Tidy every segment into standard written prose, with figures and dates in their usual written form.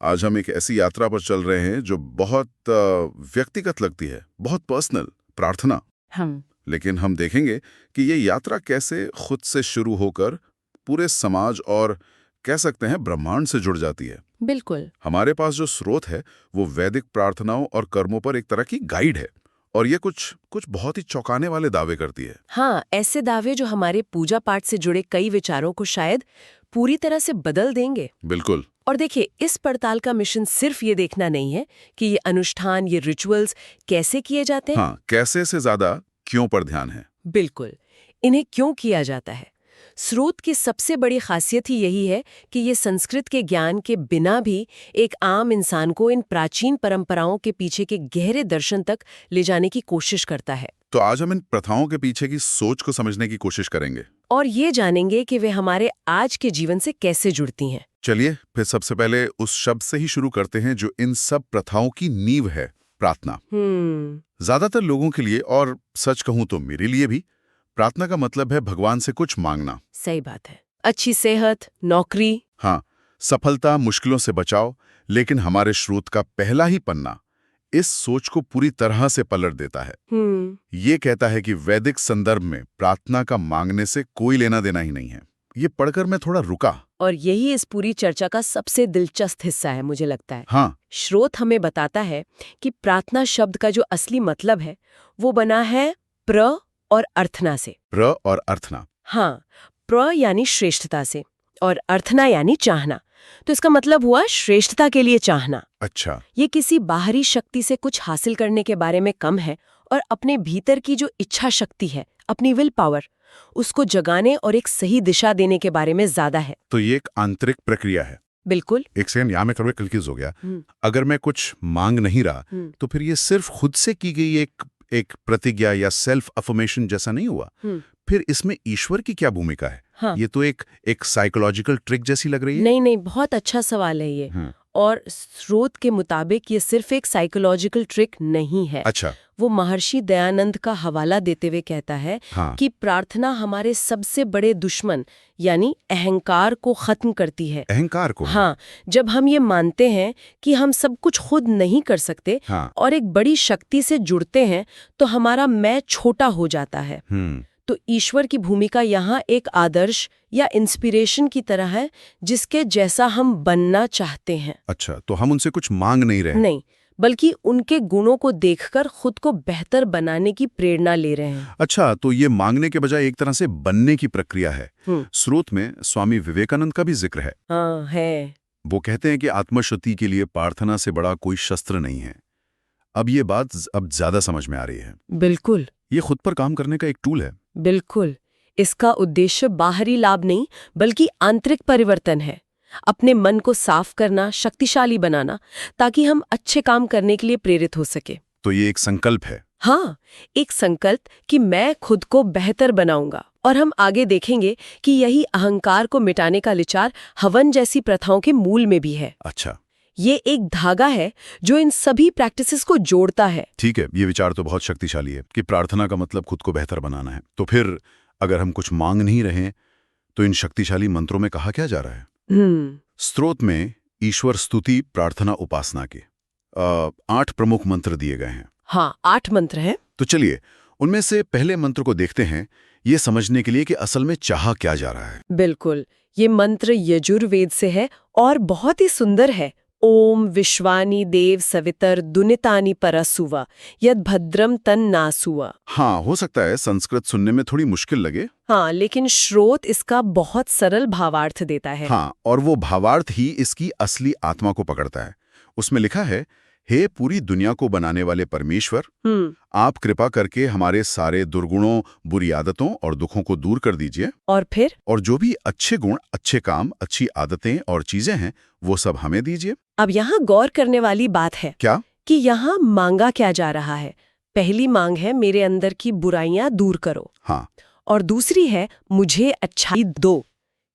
आज हम एक ऐसी यात्रा पर चल रहे हैं जो बहुत व्यक्तिगत लगती है, बहुत पर्सनल, प्रार्थना। हम लेकिन हम देखेंगे कि ये यात्रा कैसे खुद से शुरू होकर पूरे समाज और कह सकते हैं ब्रह्मांड से जुड़ जाती है। बिल्कुल। हमारे पास जो स्रोत है वो वैदिक प्रार्थनाओं और कर्मों पर एक तरह की गाइड है, और ये कुछ कुछ बहुत ही चौंकाने वाले दावे करती है। हाँ, ऐसे दावे जो हमारे पूजा पाठ से जुड़े कई विचारों को शायद पूरी तरह से बदल देंगे। बिल्कुल। और देखिए, इस पड़ताल का मिशन सिर्फ ये देखना नहीं है कि ये अनुष्ठान, ये रिचुअल्स कैसे किए जाते हैं। हाँ, कैसे से ज्यादा क्यों पर ध्यान है। बिल्कुल, इन्हें क्यों किया जाता है। स्रोत की सबसे बड़ी खासियत ही यही है कि ये संस्कृत के ज्ञान के बिना भी एक आम इंसान को इन प्राचीन परंपराओं के पीछे के गहरे दर्शन तक ले जाने की कोशिश करता है। तो आज हम इन प्रथाओं के पीछे की सोच को समझने की कोशिश करेंगे और ये जानेंगे कि वे हमारे आज के जीवन से कैसे जुड़ती हैं। चलिए फिर सबसे पहले उस शब्द से ही शुरू करते हैं जो इन सब प्रथाओं की नींव है, प्रार्थना। ज्यादातर लोगों के लिए, और सच कहूं तो मेरे लिए भी, प्रार्थना का मतलब है भगवान से कुछ मांगना। सही बात है। अच्छी सेहत, नौकरी। हाँ, सफलता, मुश्किलों से बचाव। लेकिन हमारे स्रोत का पहला ही पन्ना इस सोच को पूरी तरह से पलट देता है। ये कहता है कि वैदिक संदर्भ में प्रार्थना का मांगने से कोई लेना देना ही नहीं है। ये पढ़कर मैं थोड़ा रुका। और यही इस पूरी चर्चा का सबसे दिलचस्प हिस्सा है, मुझे लगता है। हाँ, स्रोत हमें बताता है कि प्रार्थना शब्द का जो असली मतलब है वो बना है प्र और अर्थना से। प्र और अर्थना। हाँ, प्र यानी श्रेष्ठता से और अर्थना यानी चाहना। तो इसका मतलब हुआ श्रेष्ठता के लिए चाहना। अच्छा। ये किसी बाहरी शक्ति से कुछ हासिल करने के बारे में कम है और अपने भीतर की जो इच्छा शक्ति है, अपनी विल पावर, उसको जगाने और एक सही दिशा देने के बारे में ज्यादा है। तो ये एक आंतरिक प्रक्रिया है। बिल्कुल। एक सेकंड, यहाँ में थोड़ा कंफ्यूज हो गया। अगर मैं कुछ मांग नहीं रहा तो फिर ये सिर्फ खुद से की गई एक प्रतिज्ञा या सेल्फ अफर्मेशन जैसा नहीं हुआ। फिर इसमें ईश्वर की क्या भूमिका है? हाँ। ये तो एक साइकोलॉजिकल ट्रिक जैसी लग रही है। नहीं नहीं, बहुत अच्छा सवाल है ये। और स्रोत के मुताबिक ये सिर्फ एक साइकोलॉजिकल ट्रिक नहीं है। अच्छा। वो महर्षि दयानंद का हवाला देते हुए कहता है कि प्रार्थना हमारे सबसे बड़े दुश्मन यानी अहंकार को खत्म करती है। अहंकार को? हाँ, जब हम ये मानते हैं कि हम सब कुछ खुद नहीं कर सकते और एक बड़ी शक्ति से जुड़ते हैं तो हमारा मैं छोटा हो जाता है। तो ईश्वर की भूमिका यहाँ एक आदर्श या इंस्पिरेशन की तरह है जिसके जैसा हम बनना चाहते हैं। अच्छा, तो हम उनसे कुछ मांग नहीं रहे? नहीं, बल्कि उनके गुणों को देखकर खुद को बेहतर बनाने की प्रेरणा ले रहे हैं। अच्छा, तो ये मांगने के बजाय एक तरह से बनने की प्रक्रिया है। स्रोत में स्वामी विवेकानंद का भी जिक्र है। हाँ, है। वो कहते हैं कि आत्मशुद्धि के लिए प्रार्थना से बड़ा कोई शस्त्र नहीं है। अब ये बात अब ज्यादा समझ में आ रही है। बिल्कुल। ये खुद पर काम करने का एक टूल है। बिल्कुल। इसका उद्देश्य बाहरी लाभ नहीं बल्कि आंतरिक परिवर्तन है। अपने मन को साफ करना, शक्तिशाली बनाना, ताकि हम अच्छे काम करने के लिए प्रेरित हो सके। तो ये एक संकल्प है। हाँ, एक संकल्प कि मैं खुद को बेहतर बनाऊंगा। और हम आगे देखेंगे कि यही अहंकार को मिटाने का विचार हवन जैसी प्रथाओं के मूल में भी है। अच्छा। ये एक धागा है जो इन सभी प्रैक्टिसेस को जोड़ता है। ठीक है, ये विचार तो बहुत शक्तिशाली है कि प्रार्थना का मतलब खुद को बेहतर बनाना है। तो फिर अगर हम कुछ मांग नहीं रहे तो इन शक्तिशाली मंत्रों में कहा क्या जा रहा है? स्रोत में ईश्वर स्तुति, प्रार्थना, उपासना के 8 प्रमुख मंत्र दिए गए हैं। हाँ, 8 मंत्र हैं। तो चलिए उनमें से पहले मंत्र को देखते हैं, ये समझने के लिए कि असल में चाहा क्या जा रहा है। बिल्कुल, ये मंत्र यजुर्वेद से है और बहुत ही सुंदर है। ओम विश्वानि देव सवितर दुनितानि परसुवा यद भद्रम तन नासुवा। हाँ, हो सकता है संस्कृत सुनने में थोड़ी मुश्किल लगे। हाँ, लेकिन स्रोत इसका बहुत सरल भावार्थ देता है। हाँ, और वो भावार्थ ही इसकी असली आत्मा को पकड़ता है। उसमें लिखा है, हे पूरी दुनिया को बनाने वाले परमेश्वर, आप कृपा करके हमारे सारे दुर्गुणों, बुरी आदतों और दुखों को दूर कर दीजिए। और फिर? और जो भी अच्छे गुण, अच्छे काम, अच्छी आदतें और चीजें हैं वो सब हमें दीजिए। अब यहाँ गौर करने वाली बात है क्या कि यहाँ मांगा क्या जा रहा है। पहली मांग है मेरे अंदर की बुराइयां दूर करो। हाँ। और दूसरी है मुझे अच्छाई दो।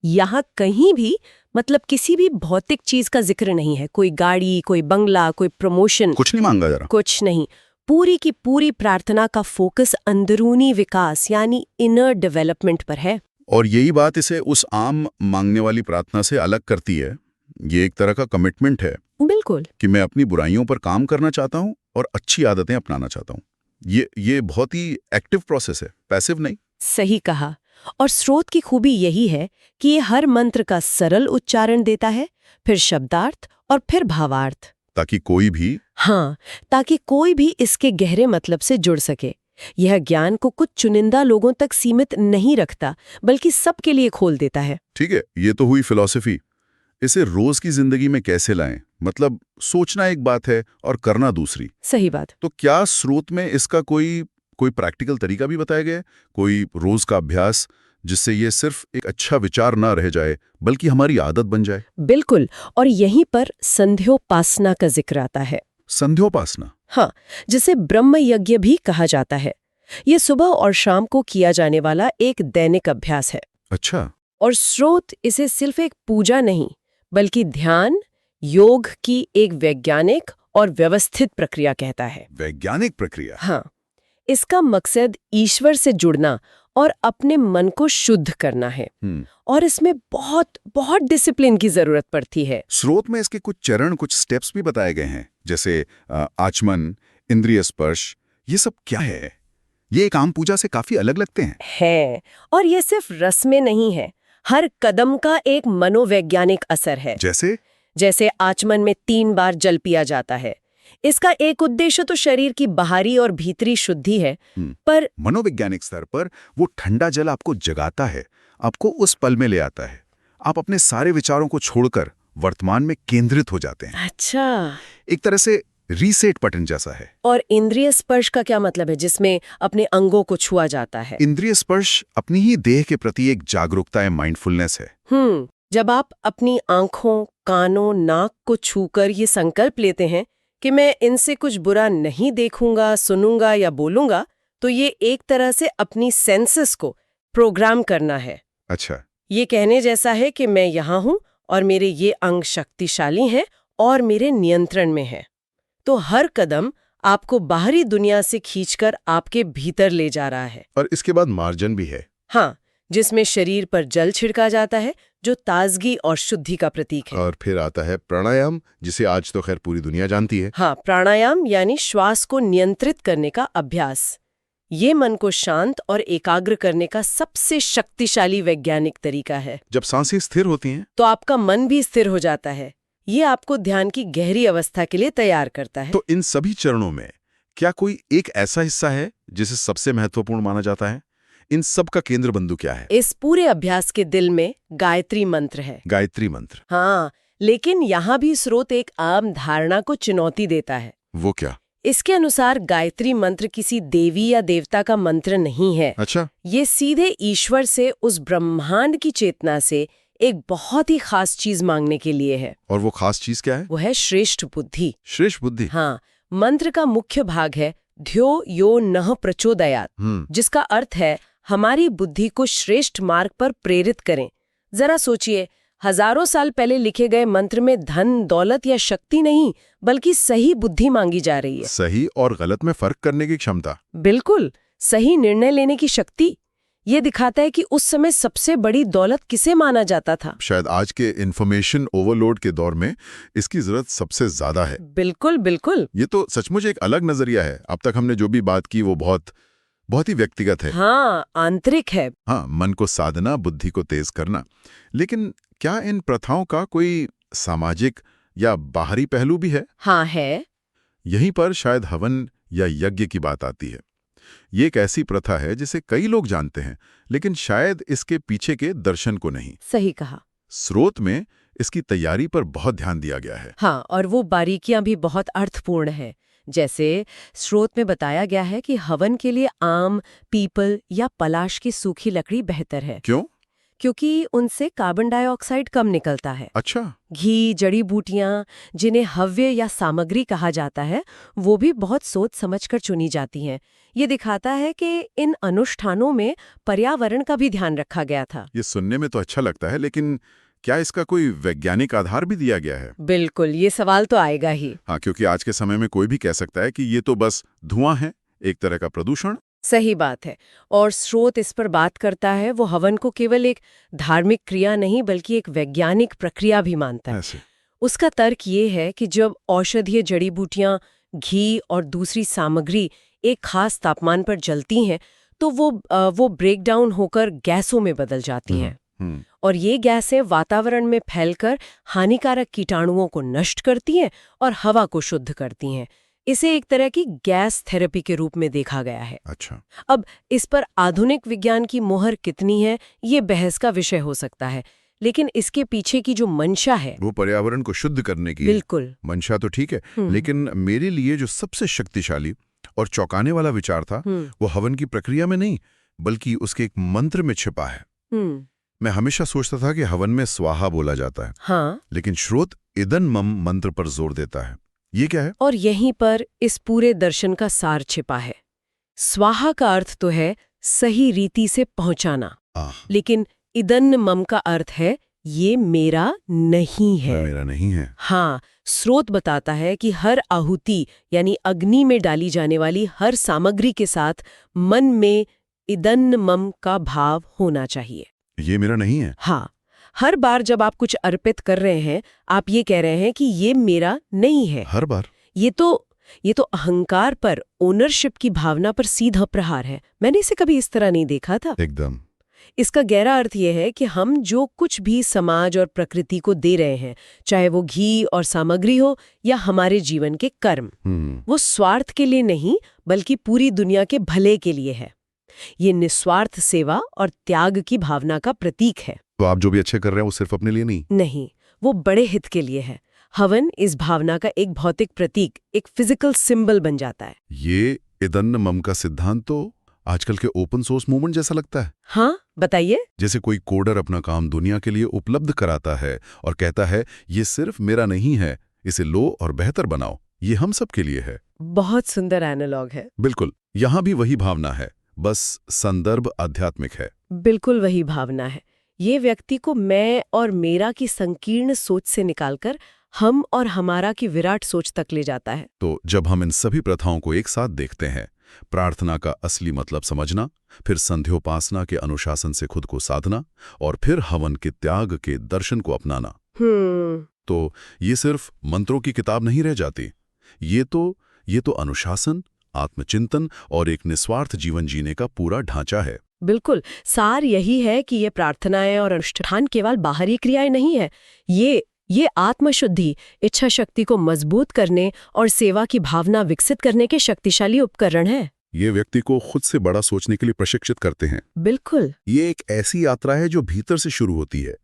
यहाँ कहीं भी मतलब किसी भी भौतिक चीज का जिक्र नहीं है। कोई गाड़ी, कोई बंगला, कोई प्रमोशन, कुछ नहीं मांगा जरा। कुछ नहीं। पूरी की पूरी प्रार्थना का फोकस अंदरूनी विकास यानी इनर डेवलपमेंट पर है। और यही बात इसे उस आम मांगने वाली प्रार्थना से अलग करती है ये एक तरह का कमिटमेंट है बिल्कुल कि मैं अपनी बुराइयों पर काम करना चाहता हूँ और अच्छी आदतें अपनाना चाहता हूँ। ये बहुत ही एक्टिव प्रोसेस है, पैसिव नहीं। सही कहा। और स्रोत की खूबी यही है कि ये हर मंत्र का सरल उच्चारण देता है, फिर शब्दार्थ और फिर भावार्थ, ताकि कोई भी इसके गहरे मतलब से जुड़ सके। यह ज्ञान को कुछ चुनिंदा लोगों तक सीमित नहीं रखता, बल्कि सबके लिए खोल देता है। ठीक है, ये तो हुई फिलॉसफी। इसे रोज की जिंदगी में कैसे लाएं? मतलब सोचना एक बात है और करना दूसरी। सही बात। तो क्या स्रोत में इसका कोई प्रैक्टिकल तरीका भी बताया गया है? कोई रोज का अभ्यास जिससे ये सिर्फ एक अच्छा विचार ना रह जाए बल्कि हमारी आदत बन जाए? बिल्कुल, और यहीं पर संध्योपासना का जिक्र आता है। संध्योपासना? हाँ, जिसे ब्रह्म यज्ञ भी कहा जाता है। ये सुबह और शाम को किया जाने वाला एक दैनिक अभ्यास है। अच्छा। और स्रोत इसे सिर्फ एक पूजा नहीं, बल्कि ध्यान, योग की एक वैज्ञानिक और व्यवस्थित प्रक्रिया कहता है। वैज्ञानिक प्रक्रिया? हाँ, इसका मकसद ईश्वर से जुड़ना और अपने मन को शुद्ध करना है। और इसमें बहुत बहुत डिसिप्लिन की जरूरत पड़ती है। स्रोत में इसके कुछ चरण, कुछ स्टेप्स भी बताए गए हैं, जैसे आचमन, इंद्रिय स्पर्श। ये सब क्या है? ये एक आम पूजा से काफी अलग लगते हैं। और ये सिर्फ रस्में नहीं है, हर कदम का एक मनोवैज्ञानिक असर है। जैसे आचमन में 3 बार जल पिया जाता है। इसका एक उद्देश्य तो शरीर की बाहरी और भीतरी शुद्धि है, पर मनोवैज्ञानिक स्तर पर वो ठंडा जल आपको जगाता है, आपको उस पल में ले आता है। आप अपने सारे विचारों को छोड़कर वर्तमान में केंद्रित हो जाते हैं। अच्छा, एक तरह से रीसेट बटन जैसा है। और इंद्रिय स्पर्श का क्या मतलब है, जिसमें अपने अंगों को छुआ जाता है? इंद्रिय स्पर्श अपनी ही देह के प्रति एक जागरूकता है, माइंडफुलनेस है। जब आप अपनी आंखों, कानों, नाक को छूकर ये संकल्प लेते हैं कि मैं इनसे कुछ बुरा नहीं देखूंगा, सुनूंगा या बोलूंगा, तो ये एक तरह से अपनी सेंसेस को प्रोग्राम करना है। अच्छा। ये कहने जैसा है कि मैं यहाँ हूँ और मेरे ये अंग शक्तिशाली हैं और मेरे नियंत्रण में है। तो हर कदम आपको बाहरी दुनिया से खींचकर आपके भीतर ले जा रहा है। और इसके बाद मार्जन भी है। हाँ, जिसमें शरीर पर जल छिड़का जाता है, जो ताजगी और शुद्धि का प्रतीक है। और फिर आता है प्राणायाम, जिसे आज तो खैर पूरी दुनिया जानती है। हाँ, प्राणायाम यानी श्वास को नियंत्रित करने का अभ्यास। ये मन को शांत और एकाग्र करने का सबसे शक्तिशाली वैज्ञानिक तरीका है। जब सांसें स्थिर होती हैं, तो आपका मन भी स्थिर हो जाता है। ये आपको ध्यान की गहरी अवस्था के लिए तैयार करता है। तो इन सभी चरणों में क्या कोई एक ऐसा हिस्सा है जिसे सबसे महत्वपूर्ण माना जाता है? इन सब का केंद्र बिंदु क्या है? इस पूरे अभ्यास के दिल में गायत्री मंत्र है। गायत्री मंत्र? हाँ, लेकिन यहाँ भी स्रोत एक आम धारणा को चुनौती देता है। वो क्या? इसके अनुसार गायत्री मंत्र किसी देवी या देवता का मंत्र नहीं है। अच्छा। ये सीधे ईश्वर से, उस ब्रह्मांड की चेतना से एक बहुत ही खास चीज मांगने के लिए है। और वो खास चीज क्या है? वो है श्रेष्ठ बुद्धि। श्रेष्ठ बुद्धि? हाँ, मंत्र का मुख्य भाग है ध्यो यो नः प्रचोदयात्, जिसका अर्थ है हमारी बुद्धि को श्रेष्ठ मार्ग पर प्रेरित करें। जरा सोचिए, हजारों साल पहले लिखे गए मंत्र में धन, दौलत या शक्ति नहीं, बल्कि सही बुद्धि मांगी जा रही है। सही और गलत में फर्क करने की क्षमता। बिल्कुल, सही निर्णय लेने की शक्ति। ये दिखाता है कि उस समय सबसे बड़ी दौलत किसे माना जाता था। शायद आज के इंफॉर्मेशन ओवरलोड के दौर में इसकी जरूरत सबसे ज्यादा है। बिल्कुल बिल्कुल। ये तो सचमुच एक अलग नजरिया है। अब तक हमने जो भी बात की वो बहुत ही व्यक्तिगत है। हाँ, आंतरिक है। हाँ, मन को साधना, बुद्धि को तेज करना। लेकिन क्या इन प्रथाओं का कोई सामाजिक या बाहरी पहलू भी है? हाँ, है। यहीं पर शायद हवन या यज्ञ की बात आती है। ये एक ऐसी प्रथा है जिसे कई लोग जानते हैं, लेकिन शायद इसके पीछे के दर्शन को नहीं। सही कहा। स्रोत में इसकी तैयारी पर बहुत ध्यान दिया गया है। हाँ, और वो बारीकियां भी बहुत अर्थपूर्ण है। जैसे स्रोत में बताया गया है कि हवन के लिए आम, पीपल या पलाश की सूखी लकड़ी बेहतर है। क्यों? क्योंकि उनसे कार्बन डाइऑक्साइड कम निकलता है। अच्छा। घी, जड़ी बूटियां, जिन्हें हव्य या सामग्री कहा जाता है, वो भी बहुत सोच समझकर चुनी जाती हैं। ये दिखाता है कि इन अनुष्ठानों में पर्यावरण का भी ध्यान रखा गया था। ये सुनने में तो अच्छा लगता है, लेकिन क्या इसका कोई वैज्ञानिक आधार भी दिया गया है? बिल्कुल, ये सवाल तो आएगा ही। हाँ, क्योंकि आज के समय में कोई भी कह सकता है कि ये तो बस धुआं है, एक तरह का प्रदूषण। सही बात है। और स्रोत इस पर बात करता है, वो हवन को केवल एक धार्मिक क्रिया नहीं बल्कि एक वैज्ञानिक प्रक्रिया भी मानता है। उसका तर्क ये है कि जब औषधीय जड़ी बूटियां, घी और दूसरी सामग्री एक खास तापमान पर जलती हैं तो वो ब्रेक डाउन होकर गैसों में बदल जाती हैं। और ये गैसें वातावरण में फैलकर हानिकारक कीटाणुओं को नष्ट करती हैं और हवा को शुद्ध करती हैं। इसे एक तरह की गैस थेरेपी के रूप में देखा गया है। अच्छा। अब इस पर आधुनिक विज्ञान की मोहर कितनी है, ये बहस का विषय हो सकता है, लेकिन इसके पीछे की जो मंशा है, वो पर्यावरण को शुद्ध करने की बिल्कुल मंशा तो ठीक है, लेकिन मेरे लिए जो सबसे शक्तिशाली और चौंकाने वाला विचार था वो हवन की प्रक्रिया में नहीं बल्कि उसके एक मंत्र में छिपा है। मैं हमेशा सोचता था कि हवन में स्वाहा बोला जाता है, हाँ, लेकिन स्रोत इदन मम मंत्र पर जोर देता है। ये क्या है? और यहीं पर इस पूरे दर्शन का सार छिपा है। स्वाहा का अर्थ तो है सही रीति से पहुंचाना, लेकिन इदन मम का अर्थ है ये मेरा नहीं है। मेरा नहीं है। हाँ, स्रोत बताता है कि हर आहुति यानी अग्नि में डाली जाने वाली हर सामग्री के साथ मन में इदन मम का भाव होना चाहिए। ये मेरा नहीं है। हाँ, हर बार जब आप कुछ अर्पित कर रहे हैं आप ये कह रहे हैं कि ये मेरा नहीं है। हर बार? ये तो अहंकार पर, ओनरशिप की भावना पर सीधा प्रहार है। मैंने इसे कभी इस तरह नहीं देखा था। एकदम। इसका गहरा अर्थ यह है कि हम जो कुछ भी समाज और प्रकृति को दे रहे हैं, चाहे वो घी और सामग्री हो या हमारे जीवन के कर्म, वो स्वार्थ के लिए नहीं बल्कि पूरी दुनिया के भले के लिए है। ये निस्वार्थ सेवा और त्याग की भावना का प्रतीक है। तो आप जो भी अच्छे कर रहे हैं वो सिर्फ अपने लिए नहीं, वो बड़े हित के लिए है। हवन इस भावना का एक भौतिक प्रतीक, एक फिजिकल सिंबल बन जाता है। ये इदन्न मम का सिद्धांत तो आजकल के ओपन सोर्स मूवमेंट जैसा लगता है। हाँ, बताइए। जैसे कोई कोडर अपना काम दुनिया के लिए उपलब्ध कराता है और कहता है ये सिर्फ मेरा नहीं है, इसे लो और बेहतर बनाओ, ये हम सब के लिए है। बहुत सुंदर एनालॉग है। बिल्कुल, यहाँ भी वही भावना है, बस संदर्भ आध्यात्मिक है। बिल्कुल वही भावना है। ये व्यक्ति को मैं और मेरा की संकीर्ण सोच से निकालकर हम और हमारा की विराट सोच तक ले जाता है। तो जब हम इन सभी प्रथाओं को एक साथ देखते हैं, प्रार्थना का असली मतलब समझना, फिर संध्योपासना के अनुशासन से खुद को साधना और फिर हवन के त्याग के दर्शन को अपनाना, तो ये सिर्फ मंत्रों की किताब नहीं रह जाती। ये तो अनुशासन, आत्मचिंतन और एक निस्वार्थ जीवन जीने का पूरा ढांचा है। बिल्कुल, सार यही है कि ये प्रार्थनाएं और अनुष्ठान केवल बाहरी क्रियाएं नहीं है। ये आत्मशुद्धि, इच्छा शक्ति को मजबूत करने और सेवा की भावना विकसित करने के शक्तिशाली उपकरण है। ये व्यक्ति को खुद से बड़ा सोचने के लिए प्रशिक्षित करते हैं। बिल्कुल, ये एक ऐसी यात्रा है जो भीतर से शुरू होती है,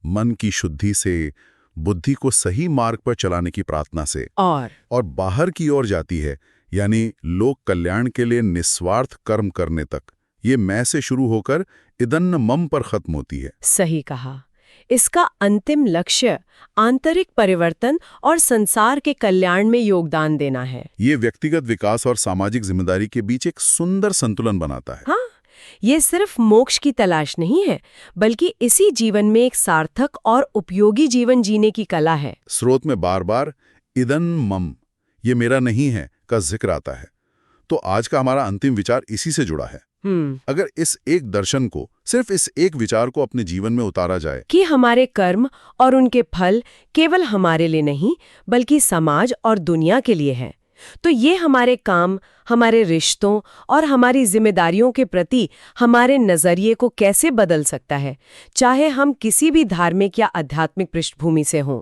मन की शुद्धि से, बुद्धि को सही मार्ग पर चलाने की प्रार्थना से, और बाहर की ओर जाती है, यानी लोक कल्याण के लिए निस्वार्थ कर्म करने तक। ये मैं से शुरू होकर इदन्न मम पर खत्म होती है। सही कहा। इसका अंतिम लक्ष्य आंतरिक परिवर्तन और संसार के कल्याण में योगदान देना है। ये व्यक्तिगत विकास और सामाजिक जिम्मेदारी के बीच एक सुंदर संतुलन बनाता है। हाँ, ये सिर्फ मोक्ष की तलाश नहीं है, बल्कि इसी जीवन में एक सार्थक और उपयोगी जीवन जीने की कला है। स्रोत में बार बार इदन मम, ये मेरा नहीं है, का जिक्र आता है। तो आज का हमारा अंतिम विचार इसी से जुड़ा है। अगर इस एक दर्शन को, सिर्फ इस एक विचार को अपने जीवन में उतारा जाए कि हमारे कर्म और उनके फल केवल हमारे लिए नहीं बल्कि समाज और दुनिया के लिए हैं, तो ये हमारे काम, हमारे रिश्तों और हमारी जिम्मेदारियों के प्रति हमारे नजरिए को कैसे बदल सकता है, चाहे हम किसी भी धार्मिक या आध्यात्मिक पृष्ठभूमि से हों।